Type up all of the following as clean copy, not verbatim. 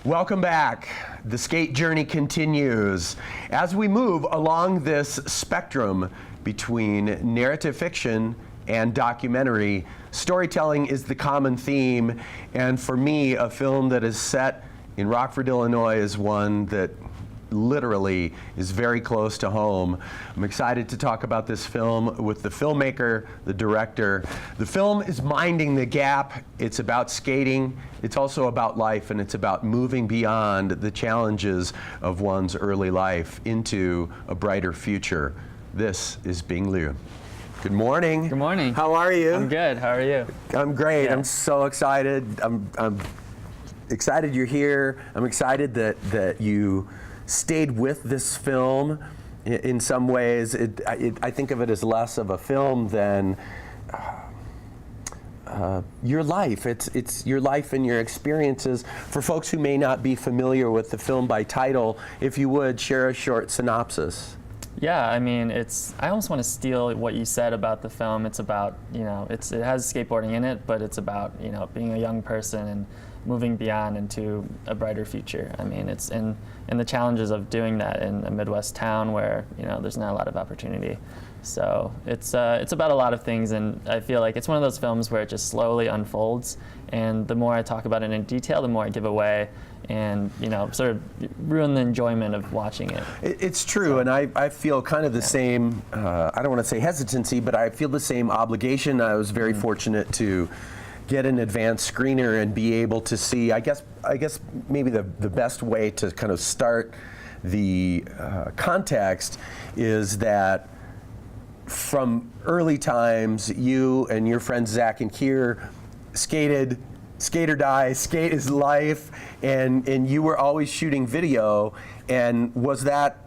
Welcome back. The skate journey continues. As we move along this spectrum between narrative fiction and documentary, storytelling is the common theme, and for me, a film that is set in Rockford, Illinois is one that literally is very close to home. I'm excited to talk about this film with the filmmaker, the director. The film is Minding the Gap. It's about skating. It's also about life, and it's about moving beyond the challenges of one's early life into a brighter future. This is Bing Liu. Good morning. Good morning. How are you? I'm good. How are you? I'm great. Yeah. I'm so excited. I'm excited you're here. I'm excited that you stayed with this film. In some ways, I think of it as less of a film than your life. It's your life and your experiences. For folks who may not be familiar with the film by title, if you would, share a short synopsis. Yeah, I mean, I almost want to steal what you said about the film. It's about, it has skateboarding in it, but it's about, being a young person and moving beyond into a brighter future. I mean, it's in the challenges of doing that in a Midwest town where, there's not a lot of opportunity. So it's about a lot of things, and I feel like it's one of those films where it just slowly unfolds, and the more I talk about it in detail, the more I give away and, sort of ruin the enjoyment of watching it. It's true, and I feel kind of the same, I don't want to say hesitancy, but I feel the same obligation. I was very fortunate to get an advanced screener and be able to see, I guess maybe the best way to kind of start the context is that from early times, you and your friends Zach and Keir skated, skate or die, skate is life, and you were always shooting video. And was that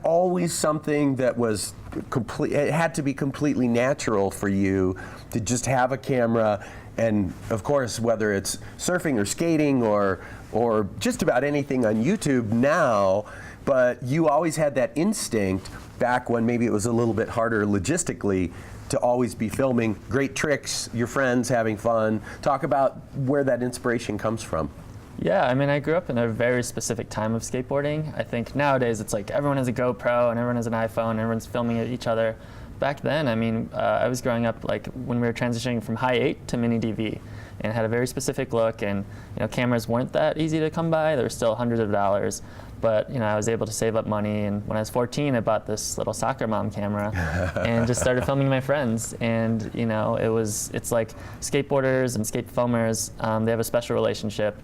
always something that was complete? It had to be completely natural for you to just have a camera, and of course, whether it's surfing or skating or just about anything on YouTube now, but you always had that instinct back when maybe it was a little bit harder logistically to always be filming great tricks, your friends having fun. Talk about where that inspiration comes from. Yeah, I mean, I grew up in a very specific time of skateboarding. I think nowadays it's like everyone has a GoPro and everyone has an iPhone and everyone's filming at each other. Back then, I mean, I was growing up like when we were transitioning from high 8 to mini DV, and had a very specific look, and cameras weren't that easy to come by. They were still hundreds of dollars, but I was able to save up money, and when I was 14, I bought this little soccer mom camera and just started filming my friends. And it's like skateboarders and skate filmers, they have a special relationship.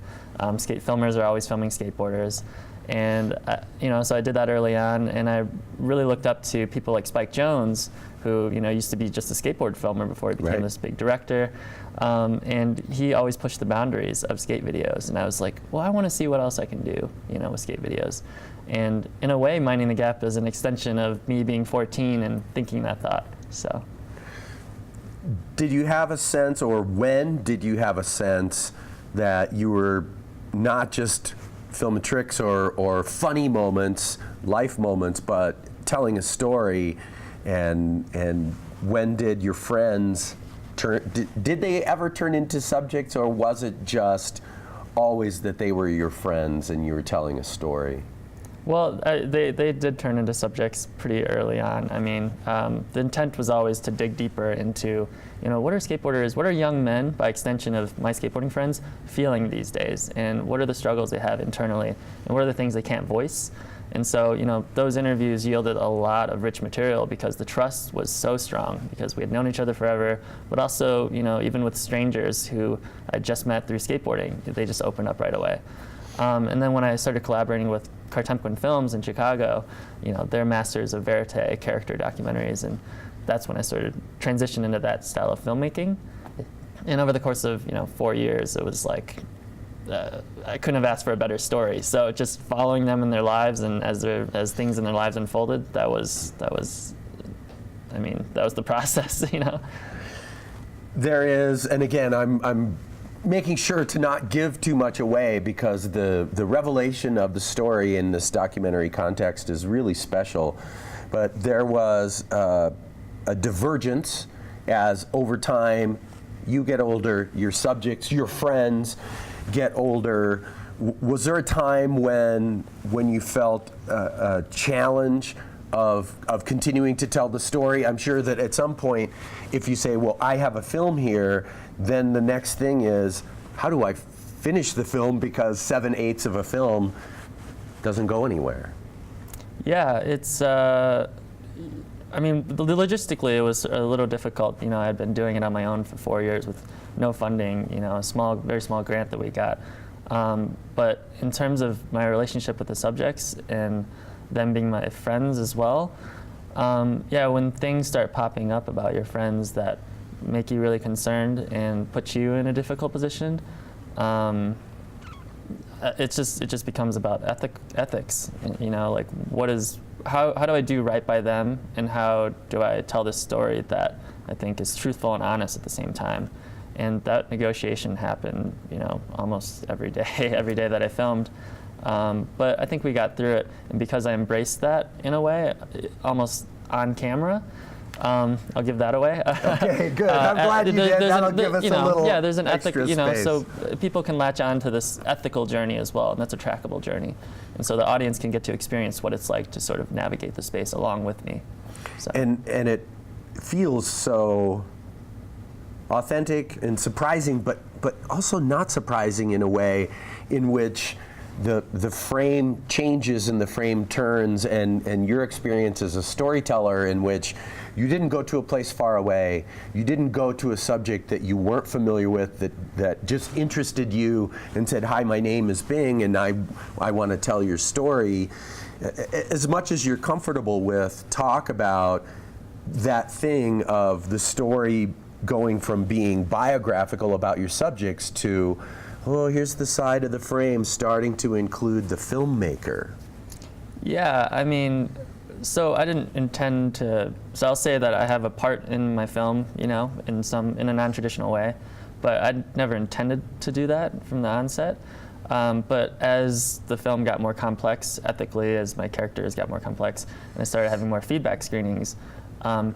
Skate filmers are always filming skateboarders. And so I did that early on, and I really looked up to people like Spike Jonze, who used to be just a skateboard filmer before he became this big director, and he always pushed the boundaries of skate videos. And I was like, well, I want to see what else I can do, with skate videos. And in a way, Minding the Gap is an extension of me being 14 and thinking that thought. So, did you have a sense, or when did you have a sense that you were not just filming tricks or funny moments, life moments, but telling a story? And when did your friends did they ever turn into subjects, or was it just always that they were your friends and you were telling a story? Well, they did turn into subjects pretty early on. I mean, the intent was always to dig deeper into, what are skateboarders, what are young men, by extension of my skateboarding friends, feeling these days? And what are the struggles they have internally? And what are the things they can't voice? And so, those interviews yielded a lot of rich material because the trust was so strong, because we had known each other forever, but also, even with strangers who I just met through skateboarding, they just opened up right away. And then when I started collaborating with Cartemquin Films in Chicago, they're masters of verite character documentaries, and that's when I started transitioning into that style of filmmaking. And over the course of 4 years, it was like I couldn't have asked for a better story. So just following them in their lives, and as things in their lives unfolded, that was the process, There is, and again, I'm making sure to not give too much away, because the revelation of the story in this documentary context is really special. But there was a divergence as over time you get older, your subjects, your friends get older. Was there a time when you felt a challenge of continuing to tell the story? I'm sure that at some point, if you say, well, I have a film here, then the next thing is, how do I finish the film, because 7/8 of a film doesn't go anywhere? Yeah, it's, I mean, logistically it was a little difficult. You know, I had been doing it on my own for 4 years with no funding, you know, a very small grant that we got. But in terms of my relationship with the subjects and them being my friends as well, yeah, when things start popping up about your friends that make you really concerned and put you in a difficult position, it just becomes about ethics. You know, like how do I do right by them, and how do I tell this story that I think is truthful and honest at the same time? And that negotiation happened, you know, almost every day that I filmed. But I think we got through it, and because I embraced that in a way, almost on camera, I'll give that away. Okay, good. I'm glad you did. That'll give us a little yeah, there's an ethic, extra you know, space. so people can latch on to this ethical journey as well, and that's a trackable journey. And so the audience can get to experience what it's like to sort of navigate the space along with me. So. And it feels so authentic and surprising, but also not surprising in a way in which the frame changes and the frame turns, and your experience as a storyteller in which you didn't go to a place far away, you didn't go to a subject that you weren't familiar with, that just interested you and said, hi, my name is Bing and I want to tell your story. As much as you're comfortable with, talk about that thing of the story going from being biographical about your subjects to, oh, here's the side of the frame starting to include the filmmaker. Yeah, I mean, so I didn't intend to, so I'll say that I have a part in my film, you know, in a non-traditional way, but I never intended to do that from the onset. But as the film got more complex ethically, as my characters got more complex, and I started having more feedback screenings,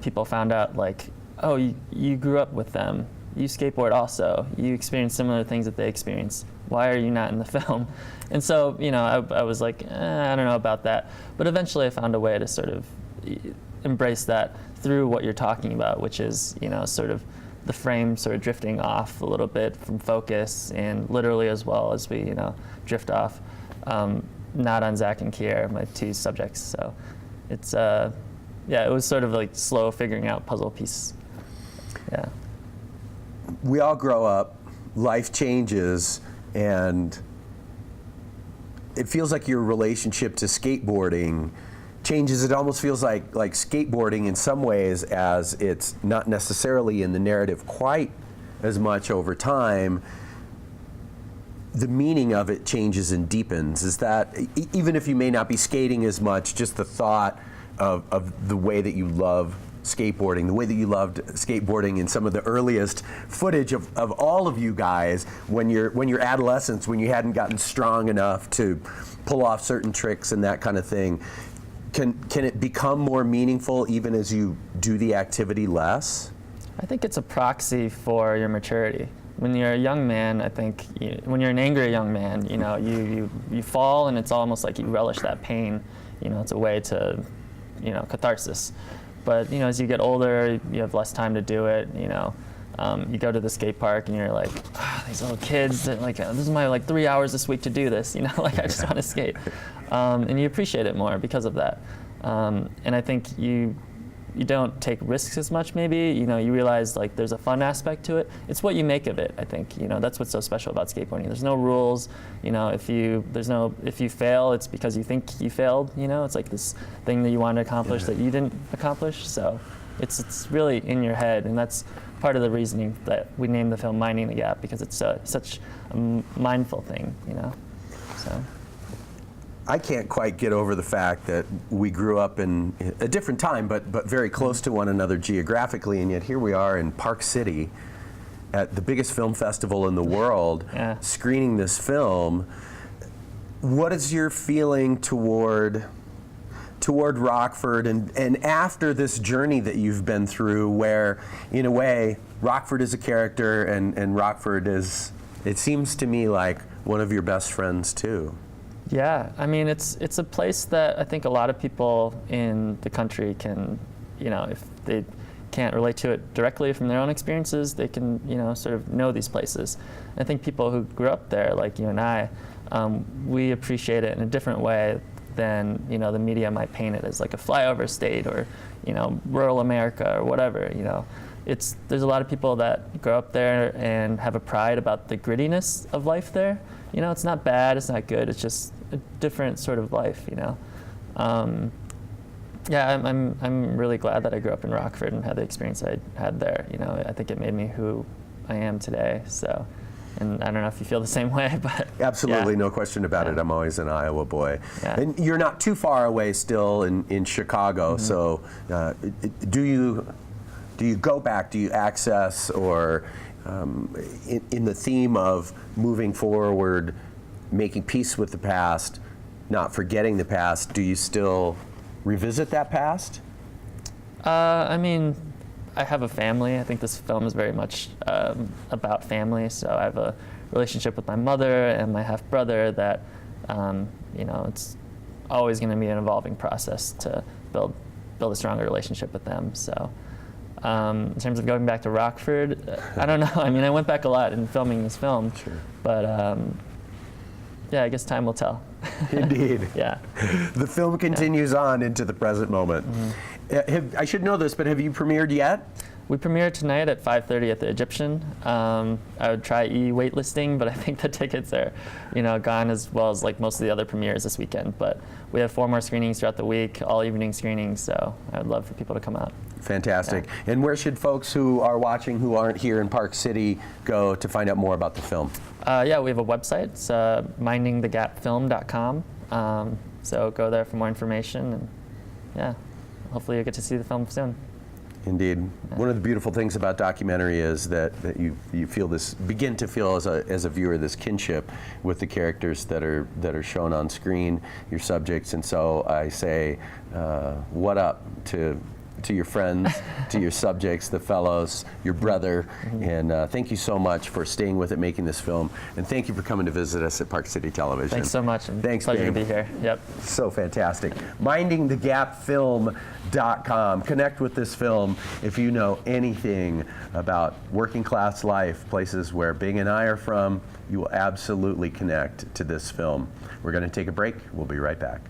people found out, like, oh, you grew up with them. You skateboard also. You experience similar things that they experience. Why are you not in the film? And so, you know, I was like, I don't know about that. But eventually I found a way to sort of embrace that through what you're talking about, which is, you know, sort of the frame sort of drifting off a little bit from focus, and literally as well as we, you know, drift off. Not on Zach and Kier, my two subjects. So it's, yeah, it was sort of like slow figuring out puzzle piece. Yeah. We all grow up, life changes, and it feels like your relationship to skateboarding changes. It almost feels like skateboarding in some ways, as it's not necessarily in the narrative quite as much over time, the meaning of it changes and deepens. Is that, even if you may not be skating as much, just the thought of the way that you love skateboarding, the way that you loved skateboarding in some of the earliest footage of all of you guys when you're adolescents, when you hadn't gotten strong enough to pull off certain tricks and that kind of thing. Can it become more meaningful even as you do the activity less? I think it's a proxy for your maturity. When you're a young man, I think, when you're an angry young man, you know, you fall, and it's almost like you relish that pain. You know, it's a way to, you know, catharsis. But, you know, as you get older, you have less time to do it, you know. You go to the skate park and you're like, these little kids, like, this is my 3 hours this week to do this, you know, like, I just want to skate. And you appreciate it more because of that. And I think you don't take risks as much, maybe. You know, you realize, like, there's a fun aspect to it. It's what you make of it, I think. You know, that's what's so special about skateboarding. There's no rules. You know, if you fail, it's because you think you failed. You know, it's like this thing that you wanted to accomplish that you didn't accomplish. So it's really in your head, and that's part of the reasoning that we named the film Minding the Gap, because it's such a mindful thing, you know. So. I can't quite get over the fact that we grew up in a different time, but very close to one another geographically, and yet here we are in Park City at the biggest film festival in the world, screening this film. What is your feeling toward Rockford, and after this journey that you've been through, where, in a way, Rockford is a character and Rockford is, it seems to me like one of your best friends too. Yeah, I mean, it's a place that I think a lot of people in the country can, if they can't relate to it directly from their own experiences, they can, sort of know these places. I think people who grew up there, like you and I, we appreciate it in a different way than, the media might paint it as like a flyover state or, rural America or whatever, There's a lot of people that grow up there and have a pride about the grittiness of life there. It's not bad, it's not good, it's just a different sort of life, Yeah, I'm really glad that I grew up in Rockford and had the experience I had there. I think it made me who I am today. So, and I don't know if you feel the same way, but absolutely, yeah. No question about it. I'm always an Iowa boy, Yeah. and you're not too far away still in Chicago. Mm-hmm. So, do you go back? Do you access or in the theme of moving forward, making peace with the past, not forgetting the past? Do you still revisit that past? I mean, I have a family. I think this film is very much about family. So I have a relationship with my mother and my half brother that, it's always going to be an evolving process to build a stronger relationship with them. So in terms of going back to Rockford, I don't know. I mean, I went back a lot in filming this film, Sure. But yeah, I guess time will tell. Indeed. Yeah. The film continues on into the present moment. Mm-hmm. I should know this, but have you premiered yet? We premiere tonight at 5:30 at the Egyptian. I would try waitlisting, but I think the tickets are, gone, as well as like most of the other premieres this weekend. But we have 4 more screenings throughout the week, all evening screenings. So I would love for people to come out. Fantastic. Yeah. And where should folks who are watching who aren't here in Park City go to find out more about the film? Yeah, we have a website. It's mindingthegapfilm.com. So go there for more information, and yeah, hopefully you'll get to see the film soon. Indeed. One of the beautiful things about documentary is that you begin to feel as a viewer this kinship with the characters that are shown on screen, your subjects, and so I say, what up to your friends, to your subjects, the fellows, your brother, and thank you so much for staying with it, making this film, and thank you for coming to visit us at Park City Television. Thanks so much. And Thanks, pleasure Bing. to be here. Yep. So fantastic. Mindingthegapfilm.com. Connect with this film if you know anything about working class life, places where Bing and I are from. You will absolutely connect to this film. We're going to take a break. We'll be right back.